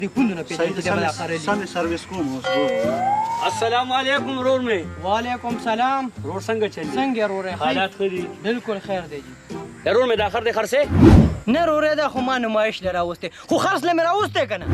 د پوندونه پیدا د بل اخر سم سرویس کوم اوس السلام علیکم ورور مې وعلیکم سلام ورور څنګه چلی څنګه ورور حالات ښه دي بالکل خیر دی جی ورور مې د اخر د خرڅه نه ورور دا خو ما نمایش لره راوسته خو خرڅ لمه راوسته کنه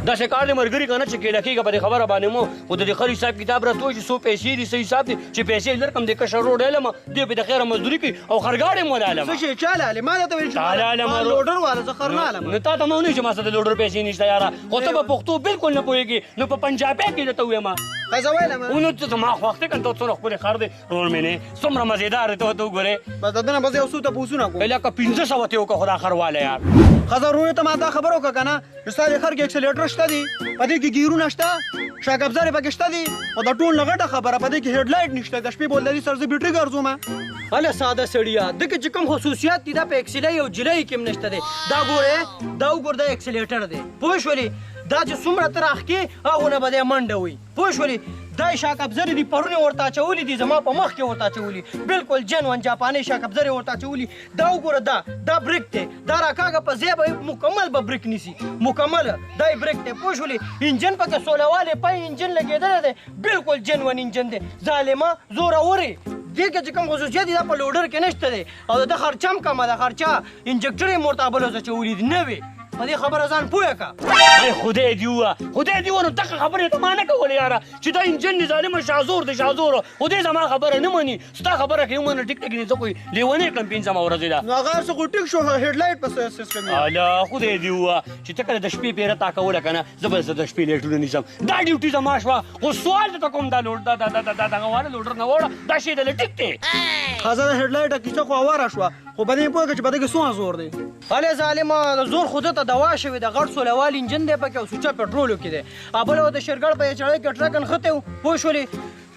دا شکار دې مرګري کنه چې کېله کېږي په دې خبره باندې مو خو د دې خري صاحب کتاب راته چې 100 پیسې دي صحیح حساب دي چې پیسې لرکم د کشر روډ علم دې په د خیره مزدوري کوي او خرګاړې مو علم څه شي چاله علم ما ته ویل چاله علم لوډر والا زخر نه علم نه تا ته مونږ چې ما سره د لوډر پیسې نشته یاره خو ته په پښتو بالکل نه پوهېږي نو په پنجابي کې ته وایم قضا ویلم نو ته ما خو وخت کنه ته څونه خپل خر دې ورور مې نه څومره مزیدار ته ته وګوره بس دنه بس یو څه ته پوښتنه کوم پهله کا 1500 ته وکړه خدا خرواله یار قضا روی ته ما دا خبر وکړه کنه چې ساري خر کې اکسلیټر شته دي پدې کې ګیرونه شته شاګبزاري پکې شته دي او دا ټول لغټه خبره پدې کې هډ لایټ نشته د شپې بول لري سر زه بیټري ګرځوم اله ساده سړیا دغه چې کوم خصوصیات دي دا په اکسلای او جلای کې نشته دي دا ګوره دا وګور دا اکسلیټر دی پوه شولې دا چې څومره تراخ کې هغه نه بده منډه وي پوه شولې دا شاکبزری دی پرونه ورته چولی دي زما په مخ کې ورته چولی بالکل جنون جاپانی شاکبزری ورته چولی دا وګوره دا بریک دی دا راکاګه په ځای به مکمل به بریک نیسی مکمل دا بریک دی پوه شولې انجن پکې سولواله پای انجن لګیدل دی بالکل جنون انجن دی ظالما زوره وری دغه چې کوم خصوصیت دي دا په لوډر کې نشته دی او د خرچم کمه د خرچه انجکټر مرتبه لوځه چولی دی نه وي په دې خبره ځان پوهه کا ای خدای دی ونه دغه خبره ته ما نه کولې یاره چې دا انجن دی ظالمه شازور دی شازور خدای زما خبره نه مني ستا خبره کوي مونږ ټیک ټیک نه زه کوی لیونی کړم پنځمه ورځ ده نو هغه څه خو ټیک شو هډ لایټ په سیستم دی الا خدای دی چې ته کله د شپې پیره تا کوله کنه زه به د شپې لیټونه نیسم دا ډیوټي زما شوه خو سوال ته کوم دا لوډ دا دغه واره لوډر نه وړه دا شی د ټیک دی خزانه هډ لایټ کیسه خو اواره شوه خو بده په چې بده کې سو زور دی اله ظالما زور خود ته دوا شوی د غړ سولوال انجن دی پکې او سوچا پټرول کې دی ابل د شرګړ په چړې کې ټرکن خته پوه شولې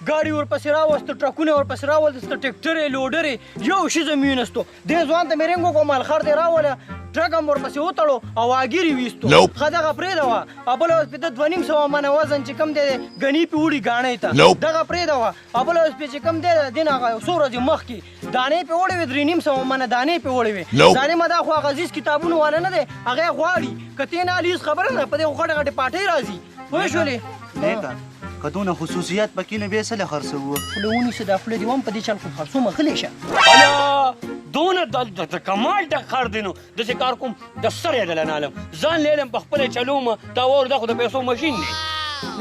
ګاډي ورپسې راوست ټرکونه ورپسې راوست ټریکټر لوډر یو شي زمینستو د ځوان ته میرنګو کومال خر دی راوله ټرک هم ورپسې وتړو او اګيري ویستو خدغه پرې دا ابل په د 2.5 من وزن چې کم دی غنی په وړي غاڼې ته دغه پرې دا ابل په چې کم دی دینه سورج مخ کې دانې په وړي 3.5 من دانې په وړي ځانې مدا خو غزیز کتابونه والا نه دی هغه غواړي کته نه الیس خبره نه په دې غړ غټ پاټې راځي پوه شولې نیکه کدونه خصوصیات پکې نه به سره خرڅو فلونی صدا فل دی وم په دې چل خو خرڅو مخلې شه الا دونه د کمال د خر دینو د څه کار کوم د سره د لنالم ځان لیلم په خپل چلوم دا ور د خو د پیسو ماشين دی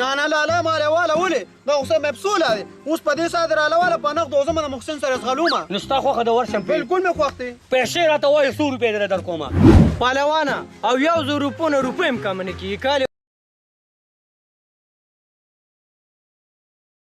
نه لا مال والا ولې دا اوسه مبسوله دی اوس په دې صادر والا په نقد او زمونه محسن سره غلومه نستا خو خد ورشم بالکل مې خوښتي پیسې راته وای 100 روپے در کومه پهلوانا او 1,000 روپونه روپیم کم نه کی کال